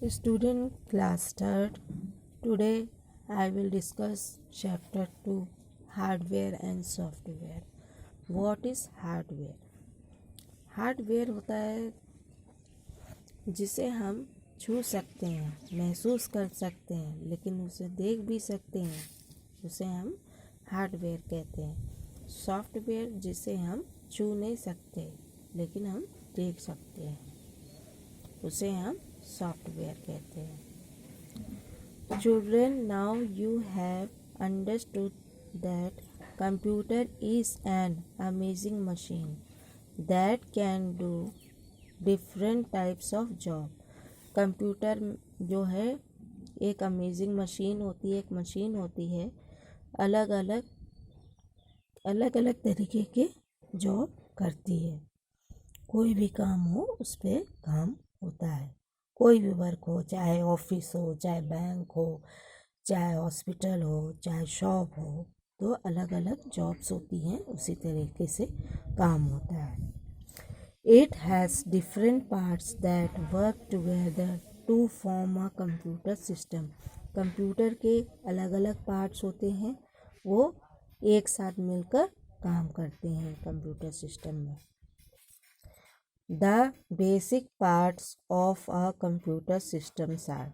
Student class third. Today I will discuss chapter 2 hardware and software. What is hardware? Hardware होता है जिसे हम छू सकते हैं, महसूस कर सकते हैं, लेकिन उसे देख भी सकते हैं, उसे हम हार्डवेयर कहते हैं। सॉफ्टवेयर जिसे हम छू नहीं सकते लेकिन हम देख सकते हैं, उसे हम सॉफ्टवेयर कहते हैं। Children, now you have understood that computer is an amazing machine that can do different types of job. Computer जो है एक अमेजिंग मशीन होती है, एक मशीन होती है, अलग अलग तरीके के जॉब करती है। कोई भी काम हो उस पर काम होता है, कोई भी वर्क हो, चाहे ऑफिस हो, चाहे बैंक हो, चाहे हॉस्पिटल हो, चाहे शॉप हो, तो अलग अलग जॉब्स होती हैं, उसी तरीके से काम होता है। It has different parts that work together to form a computer system. Computer के अलग अलग पार्ट्स होते हैं, वो एक साथ मिलकर काम करते हैं कंप्यूटर सिस्टम में। The basic parts of a computer systems are,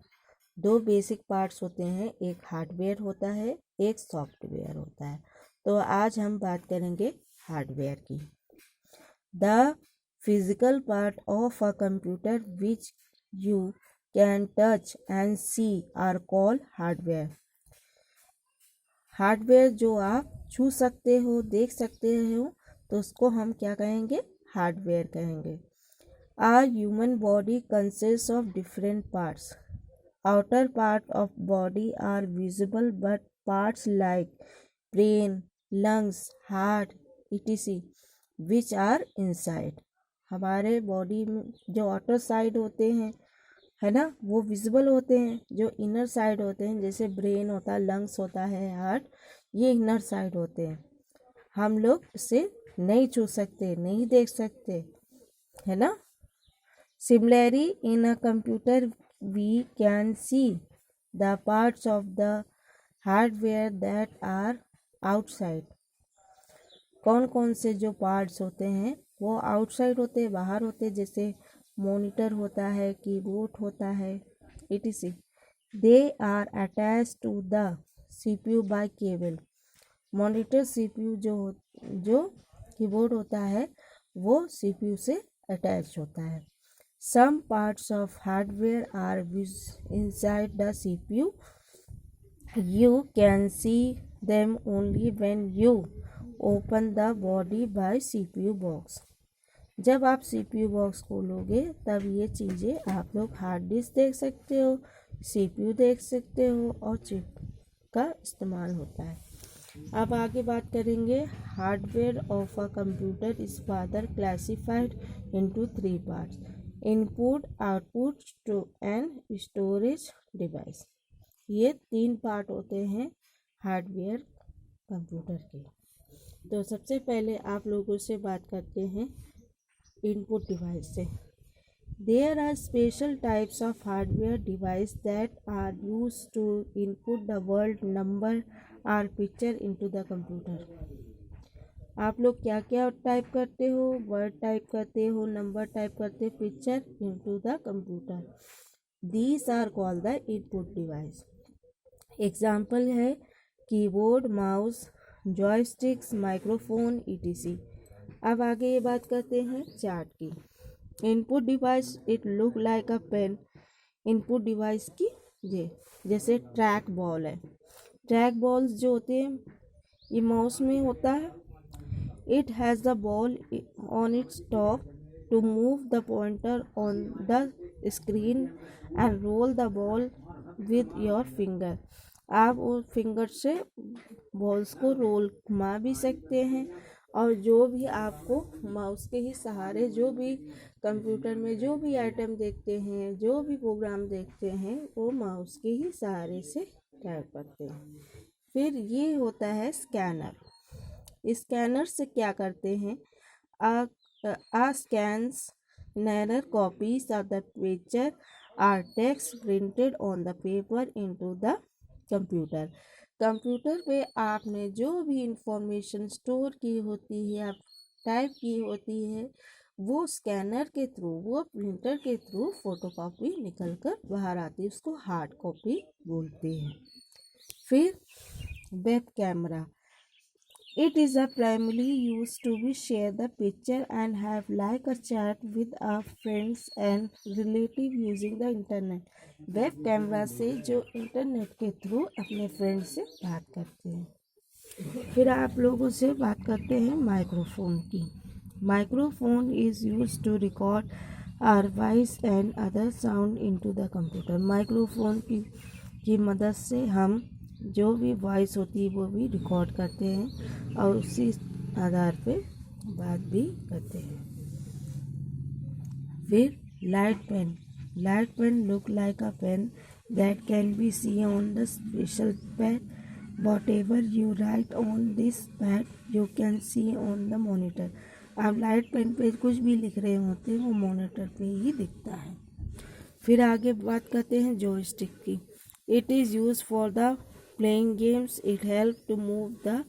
दो बेसिक पार्ट्स होते हैं, एक हार्डवेयर होता है, एक सॉफ्टवेयर होता है। तो आज हम बात करेंगे हार्डवेयर की। The physical part of a computer which you can touch and see are called hardware. Hardware जो आप छू सकते हो, देख सकते हो, तो उसको हम क्या कहेंगे? हार्डवेयर कहेंगे। Our human body consists of different parts. Outer part of body are visible, but parts like brain, lungs, heart, etc. which are inside. हमारे बॉडी में जो आउटर साइड होते हैं, है ना, वो विजिबल होते हैं। जो इनर साइड होते हैं, जैसे ब्रेन होता है, लंग्स होता है, हार्ट, ये इनर साइड होते हैं। हम लोग इसे नहीं छू सकते, नहीं देख सकते, है ना। Similarly, in a computer we can see the parts of the hardware that are outside. कौन कौन से जो पार्ट्स होते हैं वो आउटसाइड होते हैं, बाहर होते हैं, जैसे मॉनिटर होता है, कीबोर्ड होता है, etc. They are attached to the CPU by cable. Monitor CPU जो कीबोर्ड होता है वो CPU से अटैच होता है। Some parts of hardware are inside the CPU. You can see them only when you open the body by CPU box. जब आप CPU box खोलोगे तब ये चीज़ें आप लोग हार्ड डिस्क देख सकते हो, CPU देख सकते हो, और चिप का इस्तेमाल होता है। अब आगे बात करेंगे hardware of a computer is further classified into 3 parts: input, output and storage device. ये 3 पार्ट होते हैं हार्डवेयर कंप्यूटर के। तो सबसे पहले आप लोगों से बात करते हैं इनपुट डिवाइस से। There are special types of hardware device that are used to input the word, number or picture into the computer. आप लोग क्या क्या टाइप करते हो? वर्ड टाइप करते हो, नंबर टाइप करते हो, picture into the computer. These are called the input device. Example है keyboard, mouse, joysticks, microphone, etc. अब आगे ये बात करते हैं चार्ट की। Input device it look like a pen. Input device की जैसे ट्रैक बॉल है। ट्रैक बॉल्स जो होते हैं ये माउस में होता है। It has the ball on its top to move the pointer on the screen and roll the ball with your finger. आप वो फिंगर से बॉल्स को रोल घुमा भी सकते हैं, और जो भी आपको माउस के ही सहारे जो भी कंप्यूटर में जो भी आइटम देखते हैं, जो भी प्रोग्राम देखते हैं, वो माउस के ही सहारे से टाइप करते हैं। फिर ये होता है स्कैनर। स्कैनर से क्या करते हैं? Scans narrower copies of the picture are text printed on the paper into the computer. Computer पे आपने जो भी इंफॉर्मेशन स्टोर की होती है या टाइप की होती है वो स्कैनर के थ्रू, वो प्रिंटर के थ्रू फोटोकॉपी निकल कर बाहर आती है, उसको हार्ड कॉपी बोलते हैं। फिर web camera, it is a primarily used to be share the picture and have like a chat with our friends and relative using the internet. Web camera से जो इंटरनेट के थ्रू अपने friend से बात करते हैं। फिर आप लोगों से बात करते हैं माइक्रोफोन की। Microphone is use to record our voice and other sound into the computer. Microphone की मदद से हम जो भी वॉइस होती है वो भी रिकॉर्ड करते हैं और उसी आधार पे बात भी करते हैं। फिर light pen look like a pen that can be see on the special pad. whatever you write on this pad you can see on the monitor। आप लाइट पेन पे कुछ भी लिख रहे होते हैं वो मॉनिटर पे ही दिखता है। फिर आगे बात करते हैं जॉयस्टिक की। It is use for the playing games, it help to move the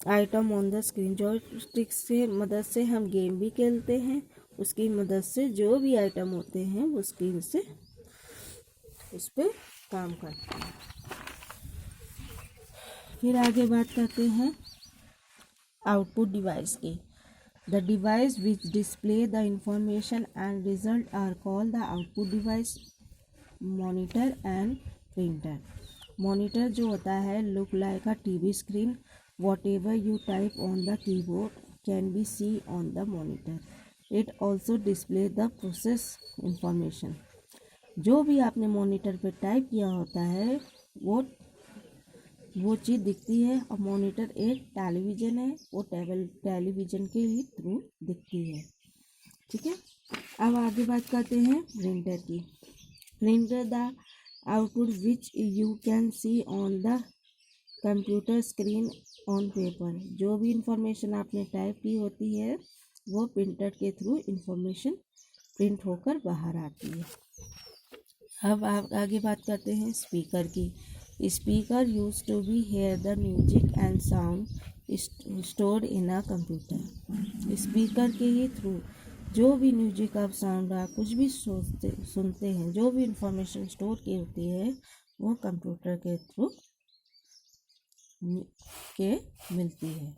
item on the screen. Joystick से मदद से हम गेम भी खेलते हैं, उसकी मदद से जो भी आइटम होते हैं वो स्क्रीन से उस पर काम करते हैं। फिर आगे बात करते हैं आउटपुट डिवाइस की। The device which display the information and result are called the output device. Monitor and printer. Monitor जो होता है look like a TV screen, whatever you type on the keyboard can be see on the monitor. It also display the process information. जो भी आपने monitor पे type किया होता है वो चीज़ दिखती है। और मॉनिटर एक टेलीविज़न है, वो टेलीविज़न के ही थ्रू दिखती है। ठीक है, अब आगे बात करते हैं प्रिंटर की। Printer the output which you can see on the computer screen on paper. जो भी इंफॉर्मेशन आपने टाइप की होती है वो प्रिंटर के थ्रू इंफॉर्मेशन प्रिंट होकर बाहर आती है। अब आप आगे बात करते हैं स्पीकर की। Speaker use to be hear the music and sound stored in a computer. Speaker के ही थ्रू जो भी म्यूजिक आप साउंड आप कुछ भी सुनते हैं, जो भी इंफॉर्मेशन स्टोर की होती है वो कंप्यूटर के थ्रू के मिलती है।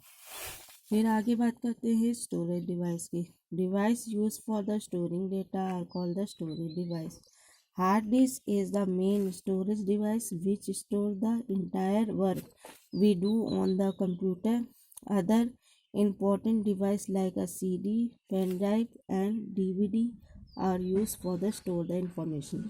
फिर आगे बात करते हैं स्टोरेज डिवाइस की। Device use for the storing data are called the storage device. Hard disk is the main storage device which stores the entire work we do on the computer. Other important devices like a CD, pen drive and DVD are used for the store the information.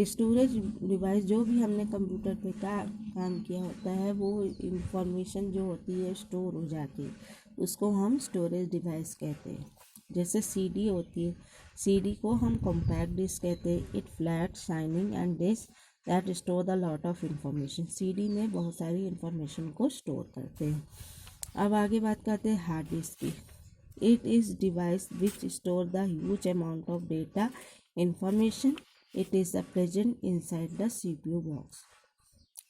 Storage device जो भी हमने computer पे काम किया होता है वो information जो होती है स्टोर हो जाती है, उसको हम स्टोरेज डिवाइस कहते हैं। जैसे सीडी होती है, सीडी को हम कॉम्पैक्ट डिस्क कहते हैं। It flat shining and disc that store the lot of information. CD में बहुत सारी इंफॉर्मेशन को स्टोर करते हैं। अब आगे बात करते हैं हार्ड डिस्क की। It is device which store the huge amount of data information. It is the present inside the CPU box.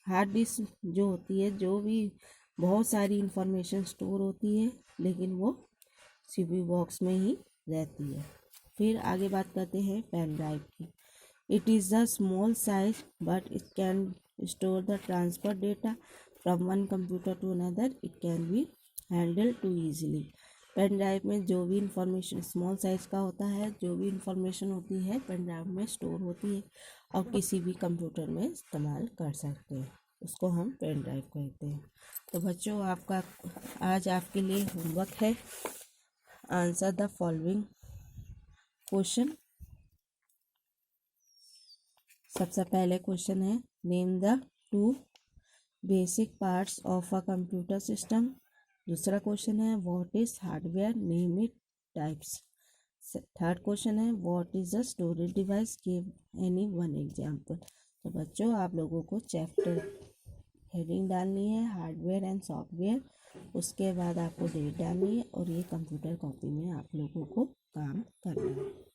Hard disk जो होती है जो भी बहुत सारी इंफॉर्मेशन स्टोर होती है लेकिन वो सीपीयू बॉक्स में ही रहती है। फिर आगे बात करते हैं पेन ड्राइव की। It is the small size but it can store the transfer data from one computer to another. It can be handle to easily. Pen drive में जो भी इंफॉर्मेशन स्मॉल साइज का होता है, जो भी इंफॉर्मेशन होती है पेन ड्राइव में स्टोर होती है और किसी भी कंप्यूटर में इस्तेमाल कर सकते हैं, उसको हम पेन ड्राइव कहते हैं। तो बच्चों आपका आज आपके लिए होमवर्क है, आंसर द फॉलोइंग क्वेश्चन। सबसे पहले क्वेश्चन है name the 2 basic parts of a computer system. दूसरा क्वेश्चन है what is hardware, name it types. Third question है what is the storage device, give any one example. तो बच्चों आप लोगों को चैप्टर हेडिंग डालनी है हार्डवेयर एंड सॉफ्टवेयर, उसके बाद आपको डेट डालनी है और ये कंप्यूटर कॉपी में आप लोगों को काम करना है।